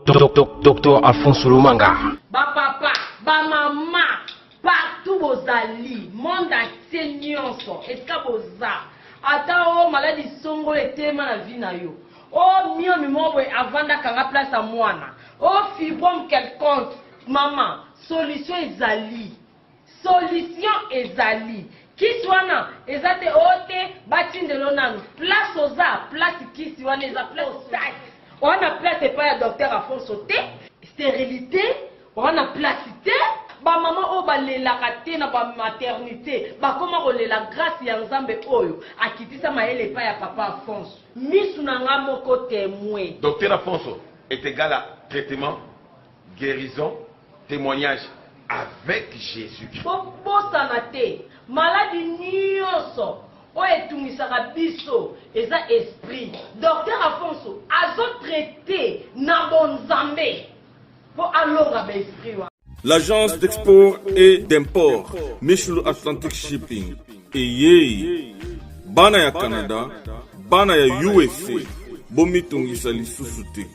Docteur Alphonse Lumanga. Ba papa, ba maman, partout vos alliés, monde entier nyonso, est-ce que boza? Ata o maladie songo le thème na vie na yo. Oh mio mi mowe avanda kanga place à mwana. Oh fibrome quelconque, maman, solution ezali. Solution ezali. Kisi wana ezate ote batindelo nanu. Place oza, place kisi wana eza place osai. On a place pas ya docteur Alphonse sauté, stérilité, on a placité. Ba maman o ba lela kate na ba maternité ba koma ko lela grâce ya nzambe oyo akitisa maele pa ya papa Alphonse misu na nga moko témoin. Docteur Alphonse est égal à traitement, guérison, témoignage avec Jésus. Bo sanate maladie nyonso o etumisaka biso eza esprit. Docteur Alphonse azo traité na bon nzambe po alonga ba esprit wa. L'agence d'export et d'import, Michel Atlantic Shipping, et Bana ya Canada, Bana ya USA, Bomitungisa Lissusute.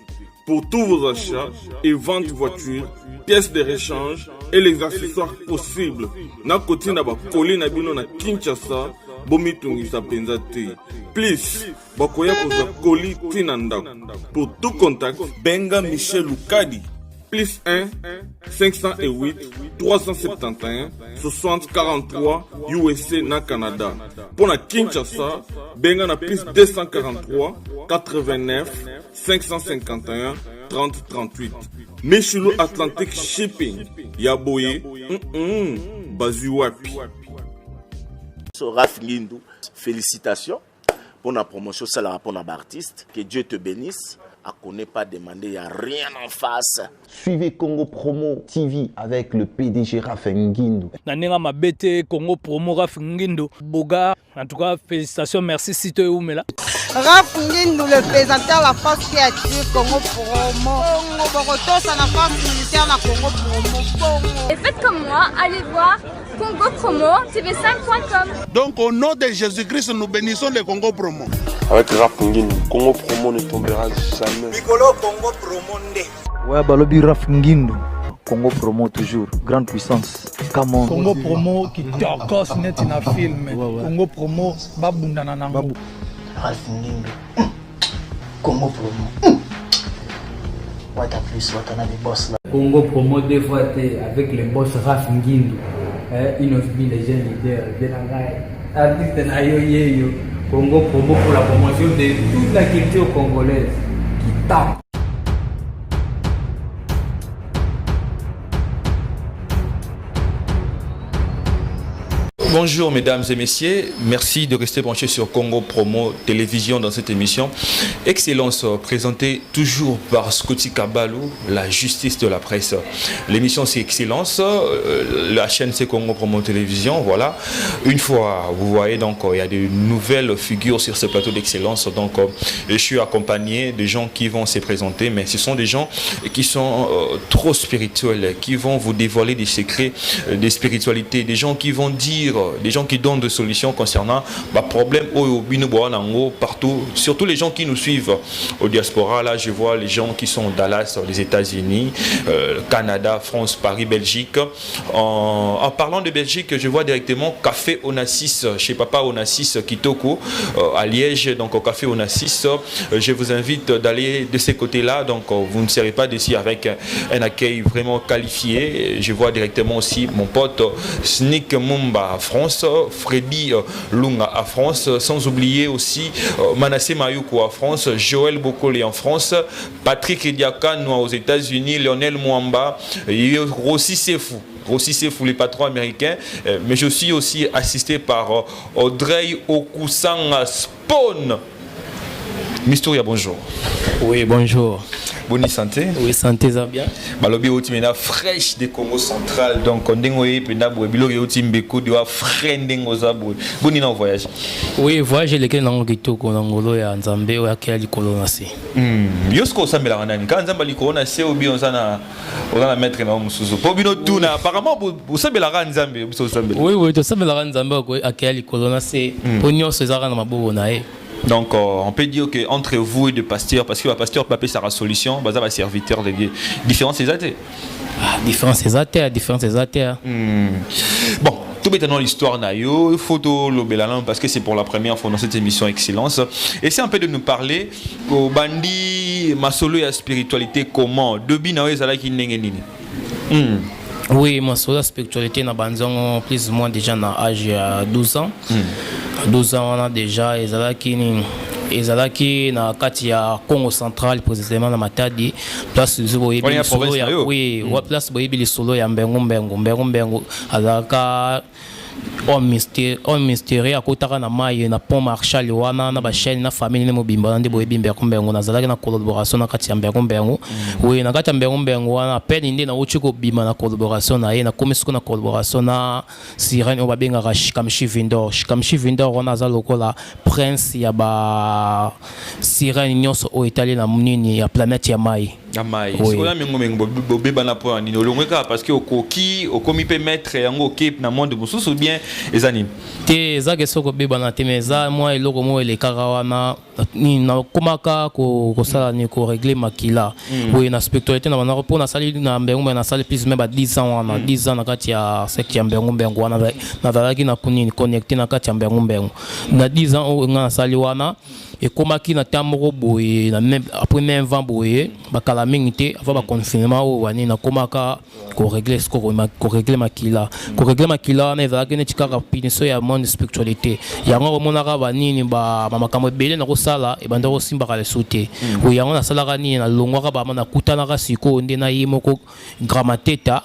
Pour tous vos achats et ventes de voitures, pièces de rechange et les accessoires possibles, na koti na ba koli na bino na Kinshasa, Bomitungisa Penzate. Please, bakoya koza koli tinanda. Pour tout contact, Benga Michel Lukadi. Plus 1 508 371 60 43 USA na Canada. Pour la Kinshasa, benga na plus 243 89 551 30 38. Michelo Atlantic Shipping. Yaboye, Bazuapi. Raf Ngindou, félicitations pour la promotion, ça la pour l'artiste. Que Dieu te bénisse. À connaît pas demander, il n'y a rien en face. Suivez Congo Promo TV avec le PDG Raf Ngindou. Nanenga Mabete, Congo Promo Raf Ngindou. Boga, en tout cas, félicitations, merci Sito Oumela. Raf Ngindou, le présentateur de la force créative Congo Promo. Congo Boroto, c'est la force militaire de Congo Promo. Et faites comme moi, allez voir Congo Promo, tv5.com. Donc au nom de Jésus-Christ, nous bénissons le Congo Promo. Avec Raf Ngindou, Congo Promo ne tombera jamais. Nicolo Congo Promo nde. Ouais, Balobi Raf Ngindou. Congo Promo toujours, grande puissance. Come on. Congo Promo qui t'orcose net na film. Congo Promo babunda na nango. Raf Ngindou. Congo Promo. What a plus, what a boss là. Congo Promo deux fois avec le boss Raf Ngindou. Il nous dit les jeunes leaders de la gaille. Artiste na yo. Congo Promo pour la promotion de toute la culture congolaise qui tape. Bonjour mesdames et messieurs, merci de rester branchés sur Congo Promo Télévision dans cette émission. Excellence présentée toujours par Scotty Kabalou, la justice de la presse. L'émission c'est Excellence, la chaîne c'est Congo Promo Télévision, voilà. Une fois, vous voyez donc il y a de nouvelles figures sur ce plateau d'Excellence, donc je suis accompagné de gens qui vont se présenter, mais ce sont des gens qui sont trop spirituels, qui vont vous dévoiler des secrets de spiritualité, des gens qui vont dire, des gens qui donnent des solutions concernant les problèmes partout, surtout les gens qui nous suivent au diaspora. Là, je vois les gens qui sont Dallas, les États-Unis, Canada, France, Paris, Belgique. En parlant de Belgique, je vois directement Café Onassis chez Papa Onassis Kitoko à Liège, donc au Café Onassis. Je vous invite d'aller de ces côtés-là, donc vous ne serez pas déçus avec un accueil vraiment qualifié. Je vois directement aussi mon pote Sneak Mumba France, Freddy Lunga à France, sans oublier aussi Manassé Mayuko à France, Joël Bokole en France, Patrick Ediakano aux États-Unis, Lionel Mwamba, Rossi Sefou, les patrons américains, mais je suis aussi assisté par Audrey Okusanga Spawn. Mistoria, bonjour. Oui, bonjour. Bonne santé. Oui, santé, ça bien. Balobi otimena fraîche de Congo central, donc on dengoye penda boy bilogi otimbeko de wa friending ozabo. Boni na voyage. Oui, voyage lequel na ngitoko na ngolo ya Nzambe o yakya likolo na se. Yosko sambela nani ka Nzamba likolo na se obi ozana mettre na musuzu. Po bino tuna apparemment vous sambela ka Nzambe biso sambela. Oui, to sambela ka Nzambe ko yakya likolo na se. Po nyonso ezaka na maboko na e. Donc on peut dire que entre vous et le pasteur, parce que le pasteur peut appeler sa solution, bah ça va serviteur de Dieu. Différence c'est athées. Différence c'est athées. Bon. Tout maintenant l'histoire nayo, photo l'obélalan parce que c'est pour la première fois dans cette émission Excellence. Essaye un peu de nous parler au bandi masolo et spiritualité comment debi na ezala ki ndenge nini. Oui, masolo la spiritualité na banzongo plus ou moins déjà na âge de 12 ans. 12 ans on a déjà ezalaki na kati ya Congo central précisément na Matadi place boyebi solo ya oui wa place boyebi solo ya mbengo azalaka on mystère akotaka na mai na pont Marshal wana na ba chaîne na famille ne mobimba nde boyebi mbengo nazalaki na collaboration na kati ya mbengo oui na kati ya mbengo wana peine nde na uchi ko bima na collaboration na ye na komisiko na collaboration na Sirène obabengaka Shikamshi Vindor wana za lokola prince ya ba Sirène nyonso o italien na munini ya planète ya mai. Amai. Oui. Sikola mengo beba na po ni olongeka parce que okoki okomi pe mettre yango okep na monde mususu bien ezani. Te ezake soko beba na te meza moi eloko mo ele karawana ni na komaka ko sala ni ko régler makila. Oui na spiritualité na bana po na sali na mbengo na sali plus même ba 10 ans wana 10 ans na kati ya secte ya mbengo wana na dalaki na kunini connecter na kati ya mbengo. Na 10 ans o nga sali wana et komaki na tamoko boye na même après même 20 boye bakala mingi te avant ba confinement o wani na komaka ko régler makila na ezalaki ne tikaka piniso ya monde spiritualité yango monaka banini ba makambo belé na kosala e banda kosimbaka le sauté o yango na salaka ni na longwaka ba na kutanaka siko nde na yimoko gramateta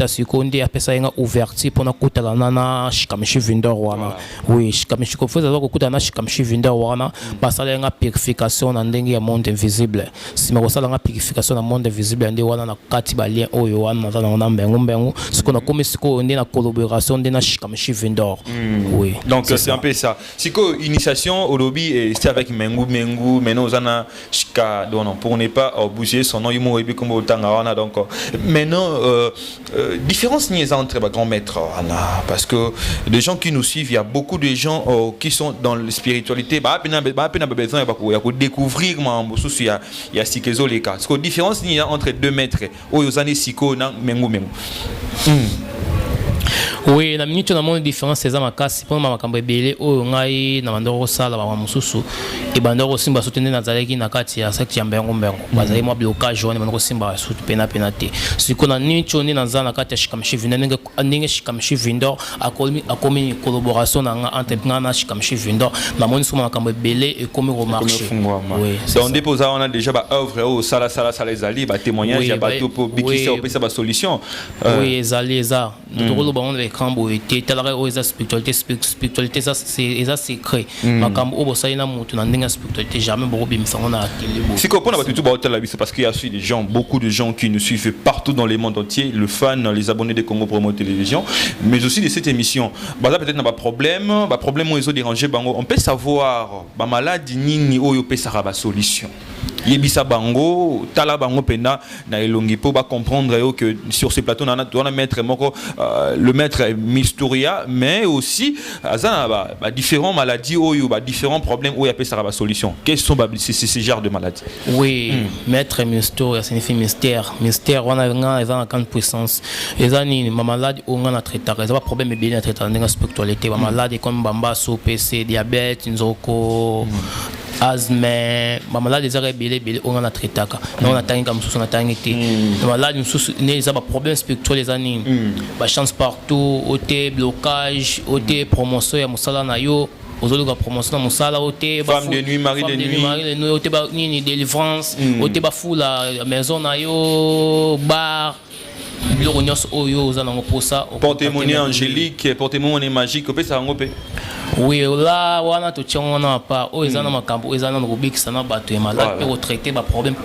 siko nde apesa yenga ouverture pona kutala na Shikamshi Vindor wana oui Shikamshi ko feza ko kutana na Shikamshi Vindor wana basala yenga purification na ndenge ya monde invisible sima ko sala nga purification na monde invisible nde wana na kati ba lien oyo wana na mbengo siko na komisiko nde na collaboration nde na Shikamshi Vindor oui donc c'est un peu ça siko initiation au lobby et c'était avec mengu maintenant ozana shika donc pour ne pas bouger son nom yimo ebi comme otanga wana donc maintenant différence ni entre ba grand maître parce que les gens qui nous suivent il y a beaucoup de gens qui sont dans la spiritualité ba pena besoin ya ko découvrir mambo susu ya sikezo les cas parce que différence ni entre deux maîtres oyozane siko na mengu oui na minute na monde différence c'est ça makasi pour makambo ebele oyo ngai na bandoko sala ba mususu e bandoko simba soutenir na zaleki na kati ya secte ya mbengo bazali mo blocage wana bandoko simba soutenir pena te siko na nicho ni na zana kati ya Shikamshi Vindor ndenge Shikamshi Vindor akomi collaboration na entrepreneur na Shikamshi Vindor na monde sur makambo ebele e komi remarcher oui donc déposer on a déjà ba œuvre au sala ezali ba témoignage ya bato pour bikisa opesa ba solution oui ezali eza tokolo ba on le cambo était talare o eza spiritualité ça c'est secret makambo o bosali na mutu na ndenge spiritualité jamais beaucoup bimisango na akili bo siko pona batu ba hotel la biso parce qu'il y a des gens beaucoup de gens qui nous suivent partout dans le monde entier le fan les abonnés de Congo Promo Télévision mais aussi de cette émission bah là peut-être n'a pas problème où ils ont dérangé bango on peut savoir ba maladie nini oyo pesa ba solution yebisa bango tala bango pena na elongi po ba comprendre que sur ce plateau on a mettre moko le maître Mystoria mais aussi azana ba différentes maladies oyo ba différents problèmes oyo appelle ça ba solution quels sont ces genres de maladies oui maître Mystoria signifie mystère on a nga grande puissance ezani ma maladie on a traité ça pas problème bien à traiter dans spiritualité ma maladie comme bambaso PC diabète nzoko asthme mamalade ezaka ebele on a traitaka on a tangi comme on a tangi te mamalade mususu ne za ba problème spirituel les années ba chance partout oté blocage oté promotion ya musala na yo ozoluka promotion na musala oté femme de nuit mari de nuit oté ba nini délivrance oté ba fula maison na yo bar biloko nyonso oyo ozana ngo posa porte-monnaie angélique porte-monnaie magique opesa ngo pe oui là wana to tchongona pa o ezana makambo ezana ngobikisa na bato ya malade pe traiter ba problème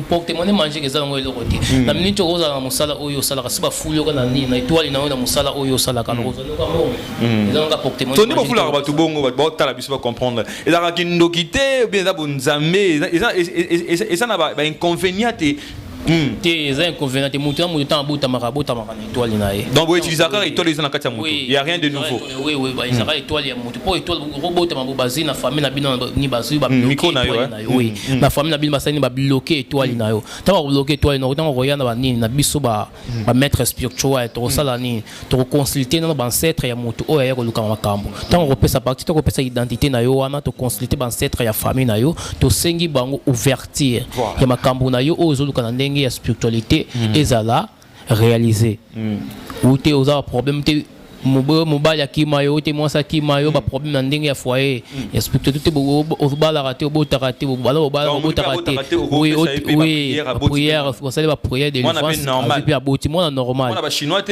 porte-monnaie magique ezana ngo eloko te na minute oza na musala oyo sala ka siba fulo kana ni na étoile na musala oyo sala kana oza ngo ezana nga porte-monnaie toni ba fula ba to bongo ba tala biso ba comprendre ezaka kindokité bien za bonzambe ezana ba inconvénient te za inconvénient te mutu na mutu ta bota marabota makana étoile na ye donc vous utilisez la étoile dans la carte mutu il y a rien de nouveau oui bah ils aura étoile ya mutu pour étoile robota mabu bazina na famille na bino ni bazu ba micro na yo oui na famille na bino basani ba bloquer étoile na yo ta ba bloquer étoile na yo tant roya na ba nini na biso ba maître spirituel to sala ni to consulter na ba ancêtre ya mutu o ya ko luka makambo tant on repesa partie to repesa identité na yo wana to consulter ba ancêtre ya famille na yo to sengi bango ouverture ya makambo na yo o zo luka na ndenge ya spiritualité ezala réaliser ou te oza problème te mobali akima yo te mwasa akima yo ba problème na ndenge ya foyer ya spiritualité te obala raté obota raté obala obota raté oui prière vous savez ba prière de délivrance puis aboti mona normal mona ba chinois te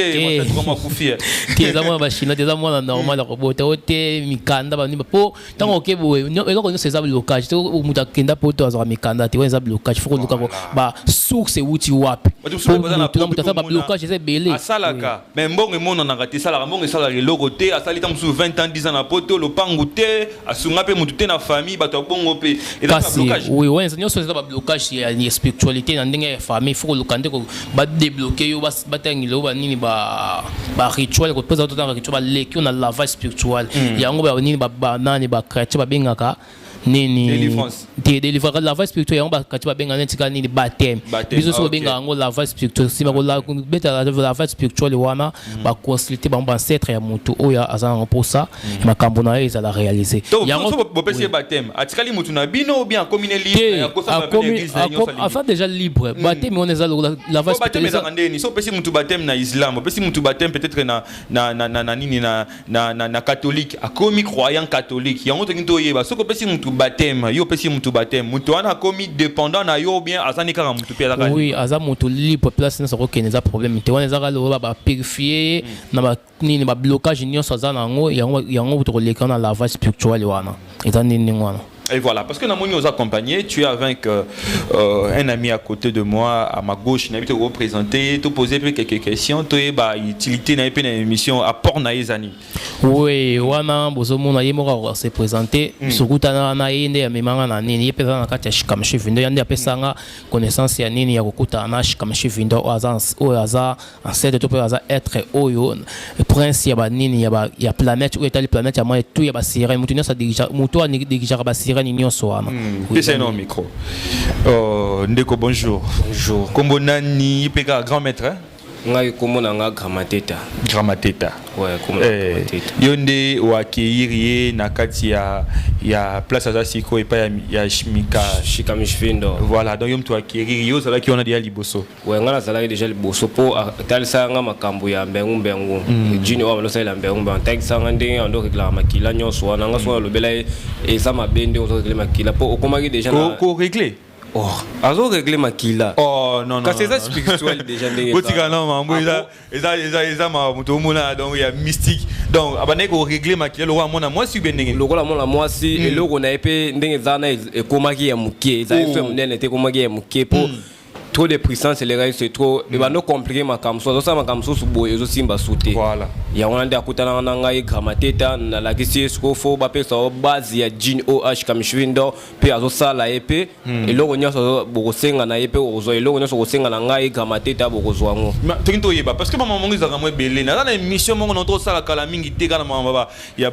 moi kufia te za mona ba chinois te za mona normal robota ote mikanda ba ni po tango ke bo eloko no c'est blocage te muta kenda po to azara mikanda te weza blocage faut luka ba source wuti wapi muta ba blocage c'est belé asalaka mais mbongo mona na raté sala et ça le côté à salita musu 20 ans 10 ans na poto le pangoute asunga pe mutu te na famille bato bongo pe et là blocage oui ouais c'est ça ba blocage ya spiritualité na ndenge famille faut le kande ko ba débloquer yo ba tangilo ba nini ba rituel ko pesa tota rituel ba leki na lavage spirituel yango ba nini ba nani ba chrétien ba bengaka nini délivrance lavage spirituel yango ba kati ba benga ntika nini baptême biso so benga yango lavage spirituel si ba ko la beta lavage spirituel wana ba consulter ba ancêtre ya mutu oya azana pour ça makambo na eza la réaliser yango bo pesi baptême atikali mutu na bino ou bien commune libre ya ko sa ba église enfin déjà libre baptême on eza lavage spirituel baptême ngandeni so pesi mutu baptême na islam pesi mutu baptême peut-être na nini na catholique a commis croyant catholique yango to kinto yeba so ko pesi mutu baptême yo pesi mutu baptême mutu wana commis dépendant na yo bien azani kaka mutu pe azaka oui aza mutu libre place na soko keneza problème te wana ezaka lo ba purifier na ba nini ba blocage nyonso azana ngo yango to leka na lavage spirituel wana ezani nini wana. Et voilà, parce que nous nous accompagnés, tu es avec un ami à côté de moi, à ma gauche, tu as représenté, tu as posé quelques questions, tu as utilité dans l'émission à Pornaïzani. Oui, wana bozomo na yemo se présenter, sukuta na yende ya memanga na nini, yepeza na kati ya shikamshi vindo yande apesanga connaissance ya nini ya kokuta na shikamshi vindo oza ancêtre to pe aza être oyo prince ya ba nini ya planète ou etali planète ya moi tout ya ba sirène mutu nyasa dirija mutu ani dirija ba sirène nyonso wana. C'est un micro. Ndeko bonjour. Bonjour. Kombo nani peka grand maître hein? Ngai kombo na nga Gramateta. Gramateta. Ouais, kombo Gramateta. Yonde wa keiri na kati ya place za siko epa ya shika mishvindo. Voilà, donc yom to akiri yo sala ki on a dia liboso. Ouais, ngana sala déjà liboso po talisa nga makambo ya mbengu. Jini wa lo sala mbengu. Tag sanga ndenge ando rekla makila nyonso wana nga so lobela e sa mabende ozo rekla makila po okomaki déjà na ko régler. Oh, azo régler makila. Oh non non. Quand c'est ça spirituel déjà ndenge. Botika non mambo eza ma muto mona donc il y a mystique. Donc abane ko régler makila lo wa mona moi si ben ndenge. Lokola mona moi si eloko na epe ndenge zana ekomaki ya mukie. Za FM nene te komaki ya mukie po trop de puissance les règles c'est trop mais ba no compliquer makamso ça makamso subo ezo simba sauter. Voilà. Ya wana nda kutana na ngai Gramateta na la kisi sko fo ba pesa base ya Jean OH kamishwindo pe azo sala epe eloko nyoso bokosenga na epe ozo eloko nyoso kosenga na ngai Gramateta bokozwa ngo. Tinto yeba parce que maman mongi zaka mo belé na na émission mongo notre sala kala mingi te kana mama ya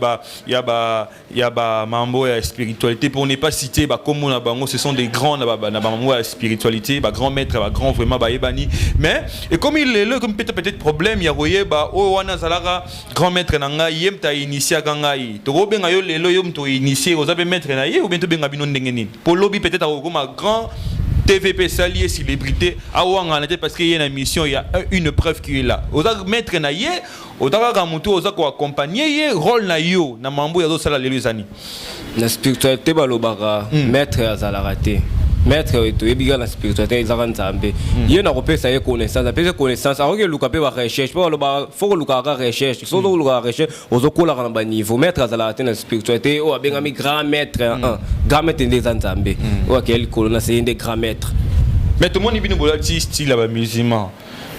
ba mambo ya spiritualité pour ne pas citer ba comme na bango ce sont des grands na mambo ya spiritualité ba grand maître ba grand vraiment ba yebani mais et comme il est là comme peut-être problème ya royeba o wana zalaka grand maître na nga yem ta initié ka ngai to go benga yo lelo yo mto initié oza be maître na ye ou bien to benga bino ndenge nini pour lobby peut-être au comme grand TVP salier célébrité awanga na parce qu'il y a une mission il y a une preuve qui est là oza maître na ye otaka ka mutu oza ko accompagner ye rôle na yo na mambo ya zo sala lelo zani na spiritualité balobaka maître azalaka te maître to ebiga na spiritualité ezaka nzambe ye na kopesa ye connaissance akoke luka pe ba recherche po loba foko luka ka recherche so zo luka recherche ozokola kana ba niveau maître azala te na spiritualité o abenga mi grand maître grand maître ndeza nzambe o akel kolona c'est des grand maître mais tout le monde ibino bola style ba musulman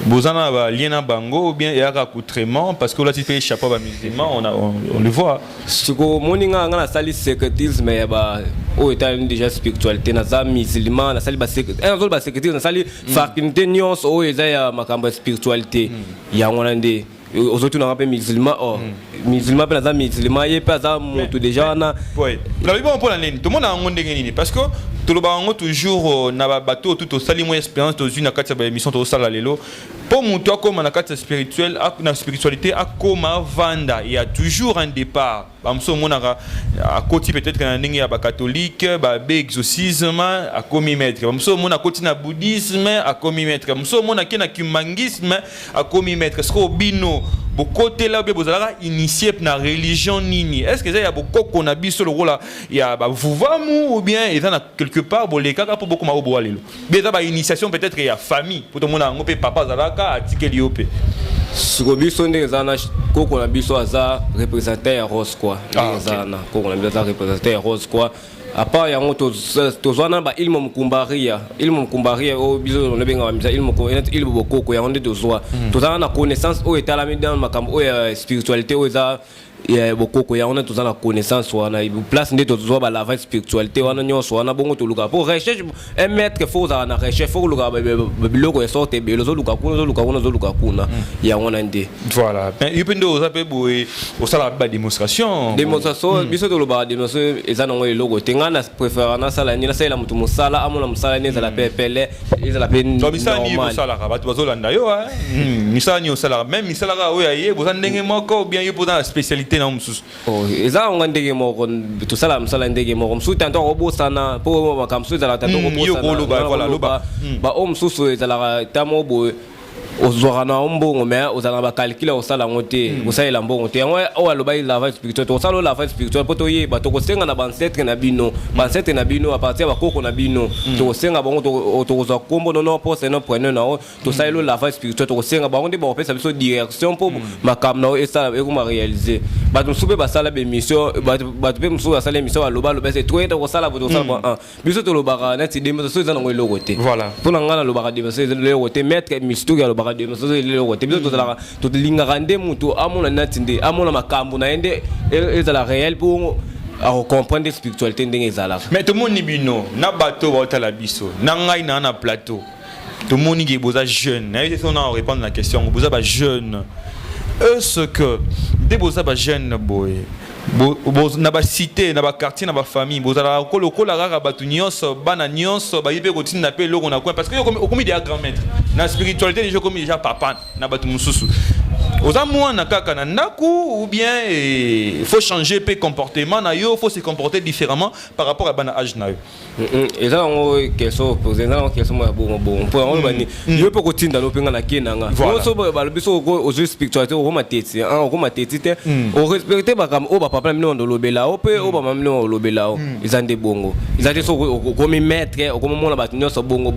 Bozana ba lien bango ou bien il y a accoutrement parce que là tu fais chapeau ba musulman on le voit. Siko moninga ngana sali secretisme ya ba o état déjà spiritualité na za musulman na sali ba secretisme ba secretisme na sali faculté nyons o eza ya makambo spiritualité ya ngwanande aujourd'hui on rappelle musulman musulman pe na za musulman ye pe za moto déjà na oui la bible pour la ligne tout le monde a ngonde ngeni parce que tout le monde toujours na ba bateau tout au sali mo expérience dans une akati ba émission to sala lelo pour monter comme na akati spirituel na spiritualité a comme vanda il y a toujours un départ bamso monaka à côté peut-être na ndenge ya ba catholique ba exorcisme a commis maître bamso mona côté na bouddhisme a commis maître bamso mona ki na kimangisme a commis maître est-ce que bino côté là bozalaka initié na religion nini est-ce que ça y a beaucoup qu'on a biso le rôle il y a ba vuvamu ou bien ils en a quelque part bon les cas pour beaucoup ma obo alelo mais ça ba initiation peut-être il y a famille pour tout le monde on peut papa zalaka atikeli yope siko biso ndenge zana koko na biso aza représenter ya rose quoi zana koko na biso représenter ya rose quoi à part yango tozwana ba ilmo mkumbaria o biso no benga ba ilmo bokoko yango nde tozwa tozana na connaissance o etalami dans makambo o ya spiritualité o eza ya bokoko ya on a tous la connaissance wana place nde tozwa ba lavage spiritualité wana nyonso wana bongo to luka pour recherche un maître faut za na recherche faut luka biloko ya sorte be lozo luka kuna ya wana nde voilà yupendo ozape boy osala ba démonstration biso to luba démonstration eza nango logo tenga na préfère na sala ni na sala mutu musala amona musala ni za la pepele za la pen normal ni musala ka batu bazolanda yo misala ni osala même misala ka oya ye bozandenge moko bien yo poza spécialité na mususu eza ngandege moko to sala musala ndege moko mususu tanto obosana po makamsu za la tanto obosana voilà loba ba mususu eza la tamo bo ozorana ombongo mais ozana ba calcula osala ngote osalela mbongo te yango o aloba lavage spirituel to sala lavage spirituel poto ye ba to kosenga na bansetre na bino a partir ba koko na bino to kosenga bango to koza kombo no poste no preneur na o to sala lavage spirituel to kosenga bango de ba opesa biso direction po makam na o esa e ko ma réaliser ba to sube ba sala be mission ba to pe musu ba sala mission aloba c'est toi to sala bo to sala biso to lobaka na ti demo so ezana ngo logote voilà pona ngana lobaka de so ezana logote mettre misto ya lobaka de so logote biso to sala to linga rande mutu amona natinde amona makambo na ende ezala réel pour à comprendre spiritualité ndenge ezala mais tout monde ni bino na bateau ba otala biso na ngai na plateau tout monde ngi boza jeune et on a répondre la question boza ba jeune est-ce que des boza ba jeune boy na ba cité na ba quartier na ba famille bozala kola rara batu nyonso bana nyonso ba yebe kotina na pe loko na coin parce que comme il y a grand maître na spiritualité déjà comme déjà papa na batu mususu oza mwana kaka na ndaku ou bien il faut changer pe comportement na yo faut se comporter différemment par rapport à bana âge na yo et ça on question poser na question bon pour on bani yo pe kotinda no penga na kinanga so ba biso au spiritualité o mateti o mateti te o respecter ba kam o ba papa mino ndolobela o pe o ba mamino olobela o izande bongo izande so ko mi maître o ko mona ba nyonso bongo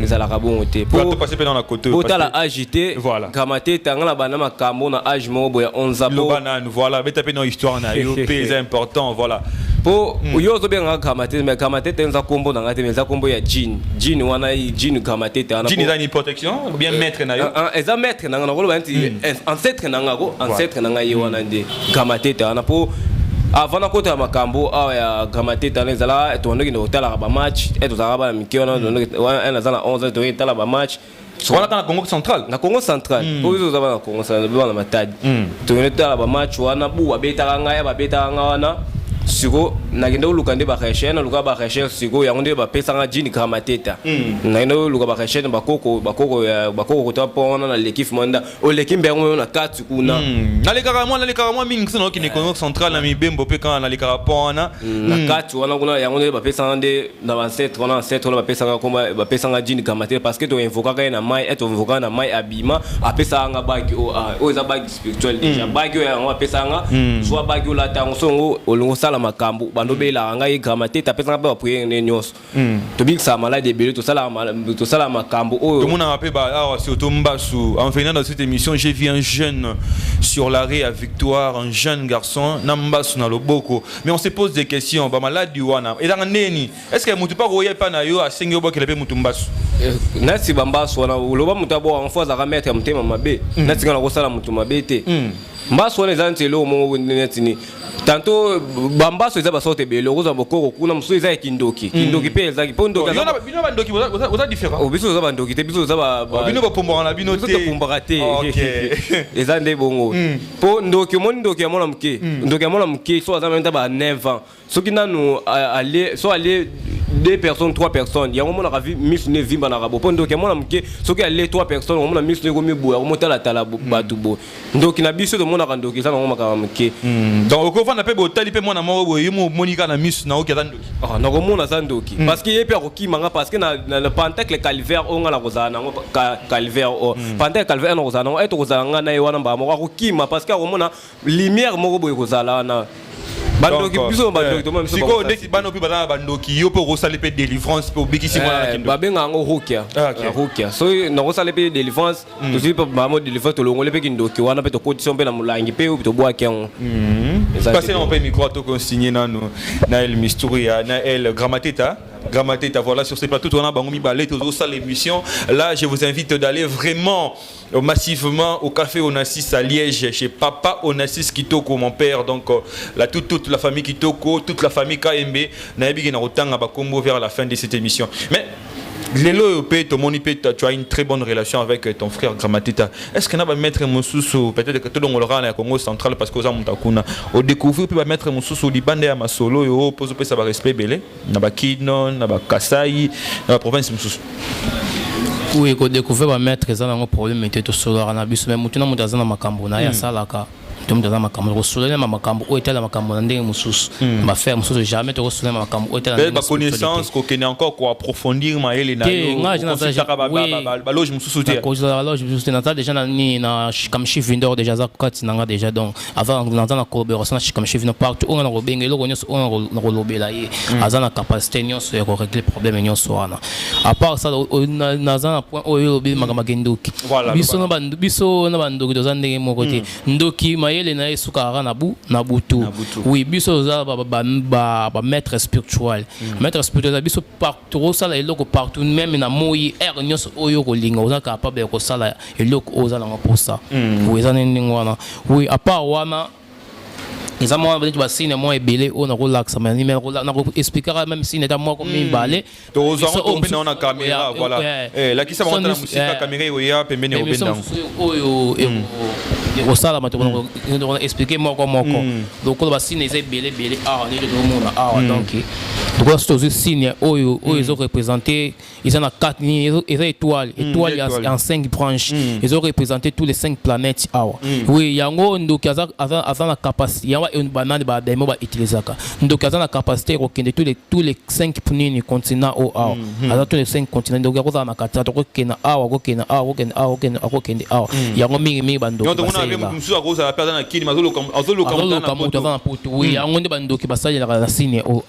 ezala ka bongo te pour passer dans la côté pour la agité voilà kamate tangala bana makambo na âge mo boya 11 ans le banane voilà mais taper dans histoire na yo c'est important voilà po yo zo benga kamate mais kamate tenza kombo na ngate menza kombo ya jean wana jean kamate ta jean za ni protection ou bien maître na yo eza maître na ngana ko banti ancêtre na ngako ancêtre na ngai wana ndi kamate ta na po avant na kota makambo ya kamate ta na zala to ndoki ndo tala ba match to zala ba mikiona wana zala 11 to tala ba match voilà dans la Congo central pour les autres Congo central na matadi to tala ba match wana bu babeta nga wana siko nakende ulukande ba recherche na luka ba recherche siko yango nde ba pesanga jini kamateta nakende luka ba recherche bakoko to pona na l'équipe manda o l'équipe bengo na katu kuna na le carrément mingi sino ki ne Congo central na mibembo pe kana na le carapona na katu wana kuna yango nde ba pesanga nde na ba set ba pesanga komba ba pesanga jini kamateta parce que to invoka na mai et to invoka na mai abima apesanga bagi o eza bagi spirituel déjà bagi yango apesanga soit bagi la tango songo olongo la makambo bando bela nga grammaté ta pesa ba prier ne nyos to big sa malade ebele to sala makambo tout le monde a appelé surtout Mbassou. En venant dans cette émission, j'ai vu un jeune sur l'arrêt à Victoire, un jeune garçon Nambassou na loboko, mais on se pose des questions ba malade wana et dans neni est-ce que mutu pa roye pa na yo a sengi obo kelepe mutu Mbassou na si bambassou wana loba mutu abo en fois za mettre mutema mabe na tinga na ko sala mutu mabe te Mbassou wana zanti lo mo netini tanto bambassou eza basorte bele oza bokoko kuna musu eza kindoki pe eza kipondo bino bandoki oza différent biso za bandoki te biso za ba bino bopombora na bino te biso pombora te eza nde bongo po ndoki ya mona mke so za menta ba 9 ans soki nanu aller 2 personnes 3 personnes yango mona ravi miss ne vimba na rabo po ndoki ya mona mke soki aller 3 personnes on mona miss ne ko mibu ko motala tala batu bo ndoki na biso to mona ka ndoki za ngo maka mke donc ko fana pe botali pe mona moko yimo monika na miss na okia ndoki na ko mona za ndoki parce que yepe akokima parce que na pentacle calvaire onga na kozana ngo calvaire o pentacle calvaire na kozana ngo eto kozana nga na yewana ba moko akokima parce que akomona lumière moko boye kozala na bandoki biso bandoki to même siko ndeki banopi bana bandoki yo po rosale pe délivrance po bikisi mwana na kindo babenga ngo hokia so na rosale pe délivrance to si pe mamo délivrance to longole pe kindoki wana pe to condition pe na mulangi pe to boa kiango passer on pe micro to consigner na el misturia na el grammateta voilà sur ces plateaux on a bangomi balé toujours ça l'émission là je vous invite d'aller vraiment massivement au café Onassis à Liège chez Papa Onassis Kitoko mon père donc là toute la famille Kitoko toute la famille KMB na biga na rotanga ba combo vers la fin de cette émission mais Lelo Peto Monipeta, tu as une très bonne relation avec ton frère Grammateta. Est-ce que n'a pas mettre Moussou peut-être que tout le monde aura Congo central parce que aux Amuntakuna au découvrir peut pas mettre Moussou Liban et à Masolo yo pose ça va respect belé na ba Kidno na ba Kasai na la province Moussou. Oui, ko découvrir ba mettre ça dans un problème était tout solo na biso mais mutuna mutazana makambo na ya salaka tout le monde makambo rosolena makambo o etala makambo ndenge mususu ba faire mususu jamais to rosolena makambo o etala ba connaissance ko kene encore ko approfondir ma ele na yo ba loge mususu te ko la loge mususu na ta déjà na comme chef vendeur déjà za kati nanga déjà donc avant na collaboration comme chef vendeur partout on na robenge lo konyo on na lobela ye azana capacité nyonso ya ko régler problème nyonso wana à part ça na za na point oyo lobi makama gendoki biso na bandoki to za ndenge moko te ndoki yele na esukara na butu oui biso za ba maître spirituel maître spirituel biso partout sala eloko partout même na moyi nyos oyo ko linga oza capable ko sala eloko oza na pour ça oui za ndingo wana oui à part wana les amants avec ba sine mo ebele on a relax mais ni même na ko expliquer même si n'était moi comme balé to oza on pe na caméra voilà la qui ça monte na musique caméra oya pembeni obenda oyo au sala mato on expliquer moko donc ba sine c'est belé ni de monde donc c'est signe oyo ils ont représenté ils en a 4 ils étoiles en 5 branches ils ont représenté tous les 5 planètes oui yango donc avant la capacité une banane ba demo ba utilisaka donc azana capacité ko kende tous les 5 punini continents au aza tous les 5 continents donc yakoza na kata to ko kena ko kende yango mingi bando donc on a vu musu akoza la perdre na kini mazolo na poto oui yango nde bando ki basali la signe au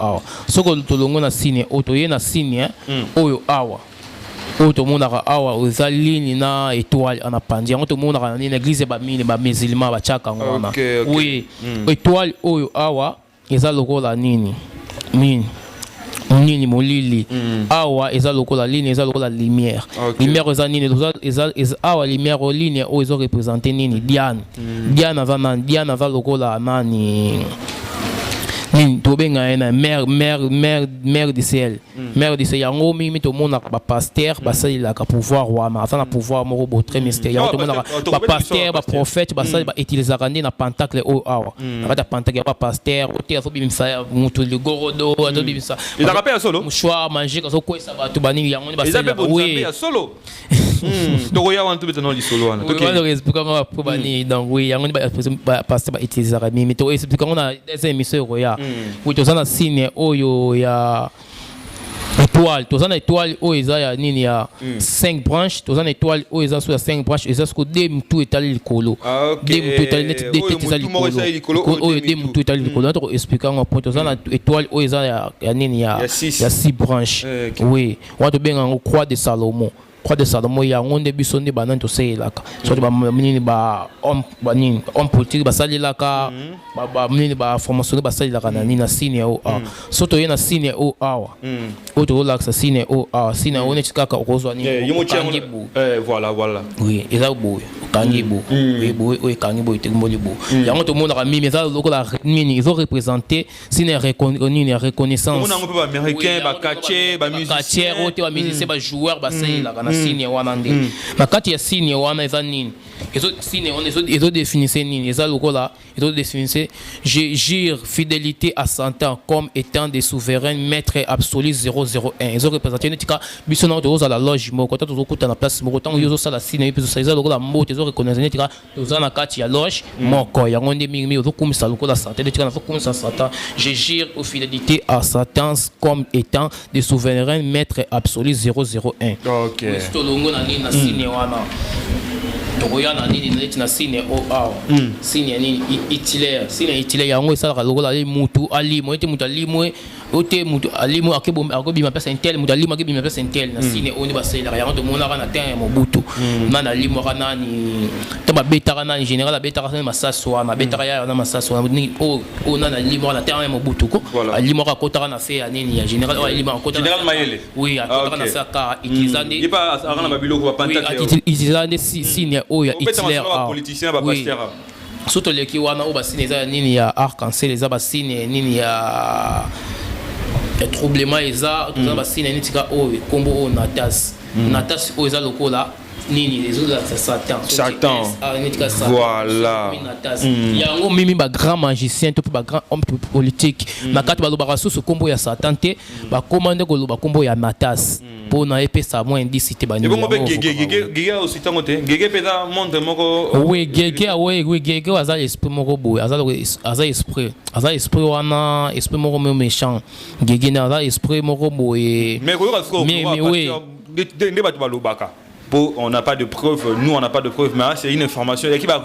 soko tolongo na signe au to ye na signe oyo awa oto monaka awa oza ligne na étoile en apandi yango to monaka na l'église ba mine ba musulman ba chaka ngona oui étoile oyo awa eza lokola nini molili awa eza lokola ligne eza lokola lumière eza nini eza awa lumière ligne oyo ezo représenter nini Diane ava lokola nani tobenga na mère du ciel yango mimi to mona ba pasteur ba sala ka pouvoir wana afana pouvoir moko très mystérieux to mona ba pasteur ba prophète ba sala ba utiliser kandi na pentacle o awa na ba pentacle ba pasteur o te aso bimisa mutu le gorodo aso bimisa il a rappelé solo choix manger ko ko sa ba to bani yango ba sala oui solo to ya wan to beto no li solo wana to ke expliquer ma pour bani donc oui yango ba pasteur ba utiliser mimi to expliquer on a des émissions roya oui to sana signe oyo ya étoile toza na étoile oyo eza ya nini ya 5 branches toza na étoile oyo eza so ya 5 branches eza soko de mutu etali likolo de mutu etali neti de tete eza likolo oyo de mutu etali likolo na to expliquer ngo point toza na étoile oyo eza ya nini ya 6 branches oui on to benga ngo croix de Salomon. Croix de Salomon yango nde biso nde banani tosalelaka soki banini homme politique basalelaka banini baformation basalelaka na nini na signe ya oa so toye na signe ya o awa oyo tozolakisa signe ya o awa signe yango neti kaka okozwa nini okangi boye voilà oui eza boye okangi boye boye oyo ekangi boye tekimoli boye yango tomonaka mimi eza lokola nini ezorepresente signe ya reconnaissance omona yango mpe baaméricain bamusicien oyo te bamusicien bajoueur basalelaka na signe wana nde na kati ya signe wana eza nini signe wana ezodéfinisse nini eza lokola ezodéfinisse je jure fidélité à 100 ans comme étant des souverains maître absolu 001 ezorepresente netika biso nango tozozala loge moko ta tozokuta na place moko ntango yo ozosala signe mpe eza lokola mbote ezoreconnaisse netika toza na kati ya loge moko yango nde mingi ozokumisa lokola santé netika nazokumisa santé je jure aux fidélité à 100 ans comme étant des souverains maître absolu 001 ok tolongo na nini na signe wana tokoya na nini neti na signe o awa signe nini itilaire yango esalaka lokola ye mutu alimo ete mutu alimwe ote mutu alimo akobima pesa intel mutu alimo akobima pesa intel na signe oyo nde basalelaka yango tomonaka na terre ya mobutu nani alimwaka nani to babetaka nani général abetaka nani masaso wana abetaka ya na masaso wana oyo nani alimwaka na terre ya mobutu ko alimwaka akotaka na fe ya nini ya général oyo alimwaka akotaka général Mayele oui akotaka na fe ya kara utilisant nde yepa akana babiloko bapantake utilisant nde signe oyo ya itilaire politicien bapasteur surtout leki wana oyo basine eza nini ya arc-en-ciel eza basine nini ya troublement eza toza basine nitika oyo kombo oyo natas oyo eza lokola nini ezolakisa Satan voilà yango mimi bagrand magicien to mpe bagrand homme politique na kati balobaka susu kombo ya Satan te bakoma nde koloba kombo ya Natas mpona epesa mwa indice te ebongo mpe gege aussi ntango te gege mpe eza monde moko oui gege aza esprit moko boye aza esprit wana esprit moko me méchant gege ne aza esprit moko boye mais koyoka siko nde bato balobaka on n'a pas de preuve, nous on n'a pas de preuve, mais c'est une information. Il y a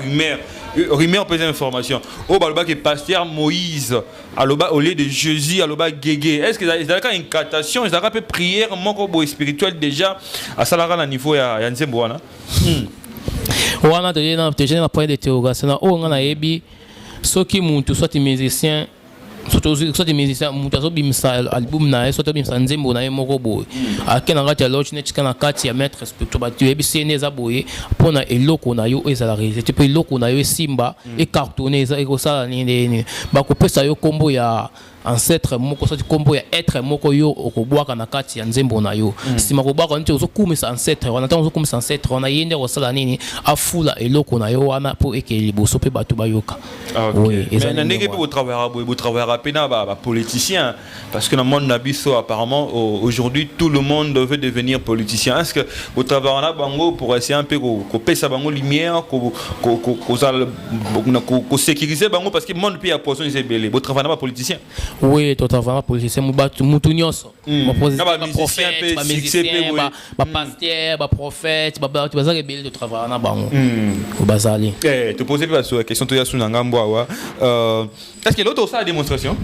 rumeur peut être information. Au Baloba qui est pasteur Moïse, au lieu de Jésus, à l'Oba Guégué. Est-ce que y a une incantation, il y a une prière, mon spirituel déjà à Salara niveau ya Nzemboana. Wana déjà na point d'interrogation. Oh on a ebi, ceux qui montent soit des musiciens. Soit des musiciens mutu azobimisa album na ye soit abimisa nzembo na ye moko boye ake na kati ya loge netika na kati ya maître spirituel bato yebisi ye nde eza boye mpona eloko na yo ezala réalité mpe eloko na yo esimba ecartonne eza ekosala nini bakopesa yo kombo ya ancêtre moko soti kombo ya être moko yo okobwaka na kati ya nzembo na yo sima kobwaka nti ozokumisa ancêtre wana ntango ozokumisa ancêtre wana ye nde akosala nini afula eloko na yo wana mpo ekele liboso mpe bato bayoka na ndenge mpe botravaillera mpe na bapoliticien parce que na monde na biso apparemment aujourd'hui tout le monde veut devenir politicien. Est-ce que botravaillera na bango pour essayer un peu kopesa bango lumière kosécuriser bango parce que monde mpe ya poison ezebele botravaillera na bapoliticien. Oui, totalement politicien mutu nyonso baprophète bapaster baprophète bato bazaka ebele de travailler na bango bazali te poser mpe baso question toya suna ngambo awa est-ce que l'autre osala démonstration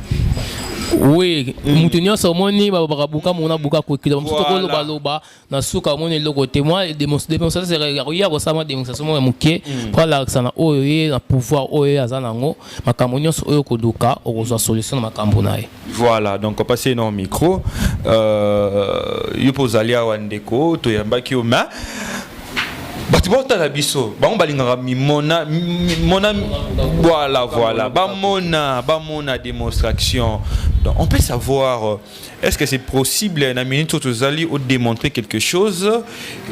oui mutu nyonso omoni bakabuka mona buka kokila mosusu kolobaloba na suka omoni eloko te moi démonstration ya kosala démonstration moko ya moke mpo alakisa na oyo ye na pouvoir oyo aza nango makambo nyonso oyo koduka okozwa solution na makambo na ye. Voilà, donc on passe dans le micro yo mpo ozali awa ndeko toyambaki yo ma bato baotala biso bango balingaka mimona voilà bamona démonstration. Donc on peut savoir est-ce que c'est possible na minute où tozali au démontrer quelque chose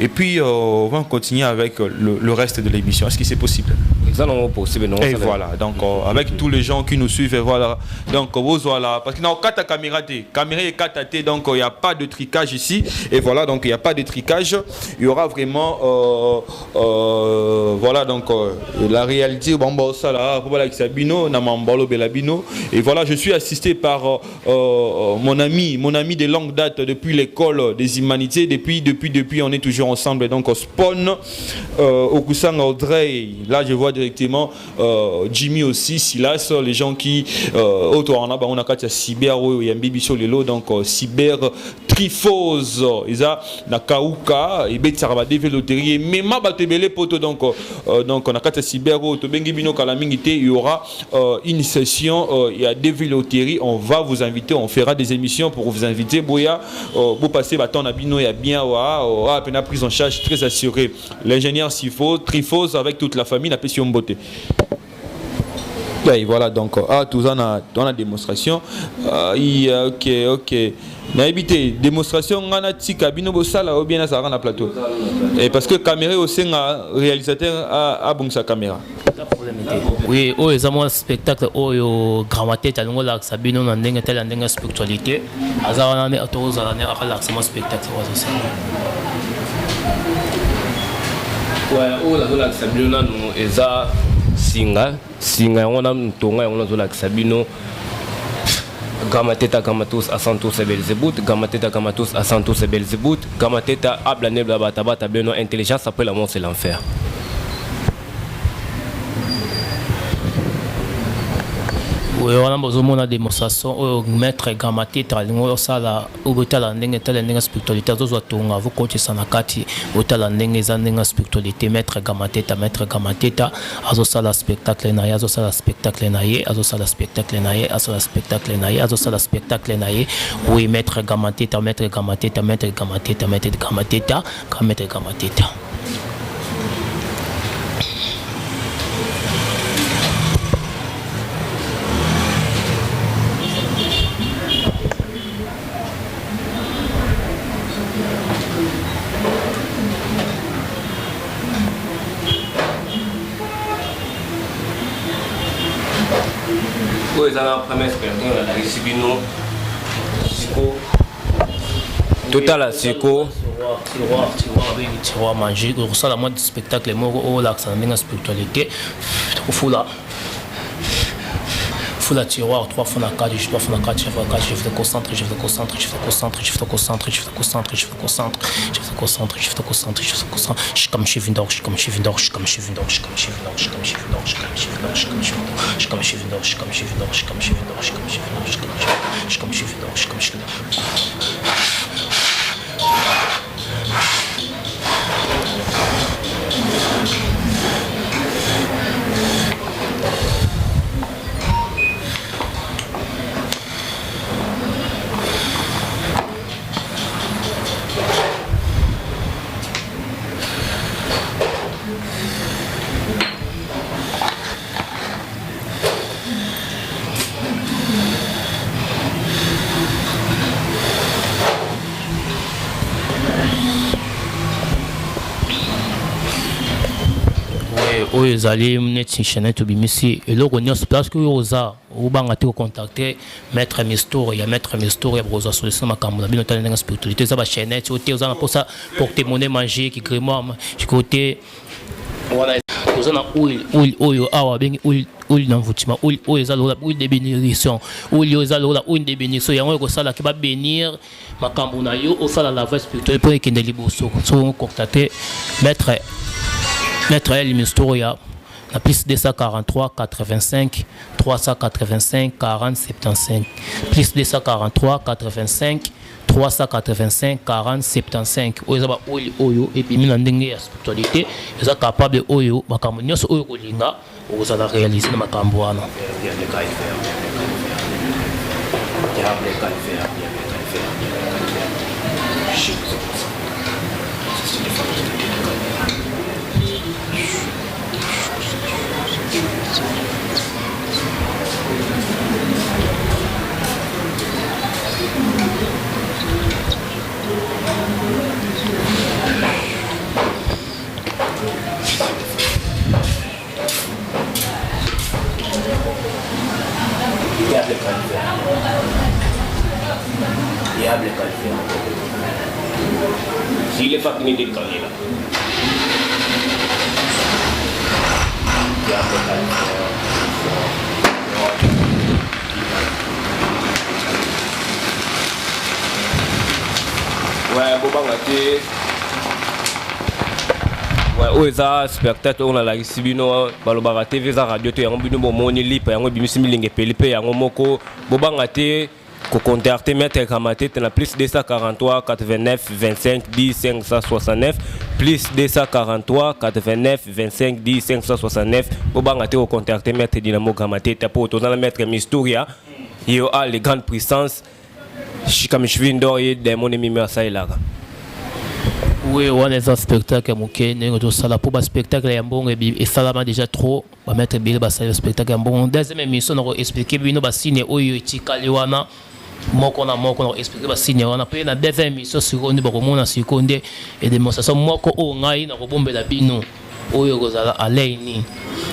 et puis on va continuer avec le reste de l'émission. Est-ce que c'est possible? Ça non possible non. Et voilà, donc avec tous les gens qui nous suivent, et voilà. Donc voilà, parce que dans la caméra est 4T, donc il n'y a pas de tricage ici. Et voilà, donc il n'y a pas de tricage. Il y aura vraiment, voilà, donc la réalité. Et voilà, je suis assisté par mon ami de longue date depuis l'école des humanités. Depuis, on est toujours ensemble. Donc Spawn, Okusang Audrey, là je vois directement Jimmy aussi, Silas, les gens qui autour on a katia cyber yambibi sur les lots, donc cyber trifose isa nakauka et betsaraba développerie mais ma batebele poto, donc on a katia cyber to bengi bino kalamingite. Il y aura une session, il y a développerie, on va vous inviter, on fera des émissions pour vous inviter. Boya vous passez bâton à bino, il y a bien peine prise en charge très assurée. L'ingénieur Trifose avec toute la famille, la passion beauté. Et voilà, donc tout ça dans la démonstration. Ok. Na habité démonstration on a tika bino bosala ou bien ça rend plateau. Et parce que caméra aussi un réalisateur a bon sa caméra. Oui, les amours spectacle au grammatique à l'ongla que Sabino n'a n'engue telle n'engue spiritualité. Azar on a autour à l'accent spectacle aussi. Ouais, la Sabino nous eza singa on a tonga on a la Sabino. Gamateta Gamatos à Santos et Belzébout, Gamateta Gamatos à Santos et Belzébout, Gamateta Ablané Blabataba, Beno intelligence après la mort c'est l'enfer. Oui, on a besoin de démonstration au maître Gamateta, on sala au botal n'engue spiritualité, aux autres vous coach sanakati, botal n'engue spiritualité, maître Gamateta, azo sala spectacle naïe, azo sala spectacle naïe, azo sala spectacle naïe, azo sala spectacle naïe, azo sala spectacle naïe. Oui, maître Gamateta. Total à Siko. Tiroir magique, ça la mode spectacle mort là ça n'a spiritualité. Faut la tiroir 3 fois la 4, je dois faire la 4, je vais te concentrer, je comme chez Vindor, ils allaient mettre chaîne to bimisi et là on est place que oza ou banga te contacter maître Mistour, il y a maître Mistour et brosa solution makambo bino tane nga spiritualité ça ba chaîne tu ote oza pour ça porter monnaie manger qui grimoire du côté voilà oza na oil awa bengi oil na vutima oil eza lola oil de bénédiction oil eza lola oil de bénédiction yango ko sala ki ba bénir makambo na yo o sala la vie spirituelle pour que ne liboso so contacter Maître El Mistoria, la piste 243 85 385 40 75. Piste 243 85 385 40 75. Oyo oyo et puis mina ndenge ya spiritualité, eza capable oyo makambo nyonso oyo kolinga ozala réaliser na makambo wana. fois fini de canner là. Ouais, bobanga te. Ouais, oyo eza spectacle oyo nalakisi bino balobaka tv eza radio to yango bino bomoni lipa yango ebimisi milenge epeli mpe yango moko bobanga te kocontacte maître Kamatete na plus 243 89 25 10 569 plus 243 89 25 10 569 bobanga te kocontacte maître Dynamo Kamatete po tozala maître Misturia yo a les grandes puissances shikamishvindo ye demone mimi asailaka. Oui, on est un spectacle moké, nous sommes pour un spectacle et bon et ça va déjà trop, va mettre bien le spectacle bon. Deuxième émission on va expliquer bien nos signes oyo itikaliwana. Moko na expliquer ba signes on a payé la deuxième émission seconde ba komona seconde et démonstration moko o ngai na kobombela bino oyo kozala alaini.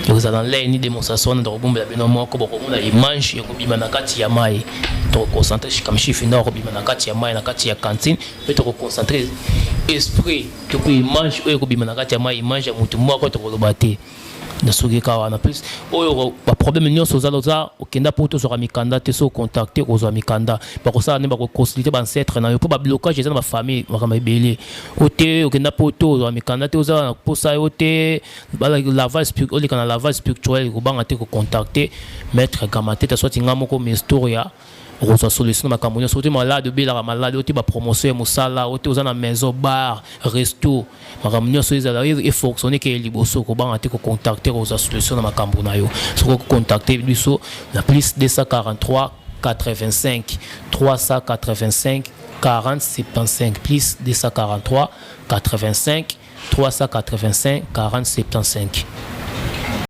Kozala alaini démonstration na kobombela bino moko ba komona image ya kobima na kati ya mai. To concentrer comme chiffre na kobima na kati ya mai na kati ya cantine pe to concentrer esprit to ko image oyo kobima na kati ya mai image ya mutu moko to koloba te na soki kawa na plus oyo ba problème nyonso zaloza okenda poto zo mikanda te so contacter ko mikanda ba ko sala ne ba ko consulter ba ancêtre na yo po ba blocage za na ba famille makama ebele ote okenda poto zo mikanda te oza na posa yote ba lavage spirituel oli kana lavage spirituel ko banga te ko contacter maître Kamatete soit ngamo ko Misturia rosa solution makambo nyonso te malade bila malade ote ba promotion ya musala ote oza na maison bar resto makambo nyonso ezala e fonctionner ke liboso ko banga te ko contacter rosa solution na makambo na yo so ko contacter biso na plus 243 85 385 40 75 plus 243 85 385 40 75.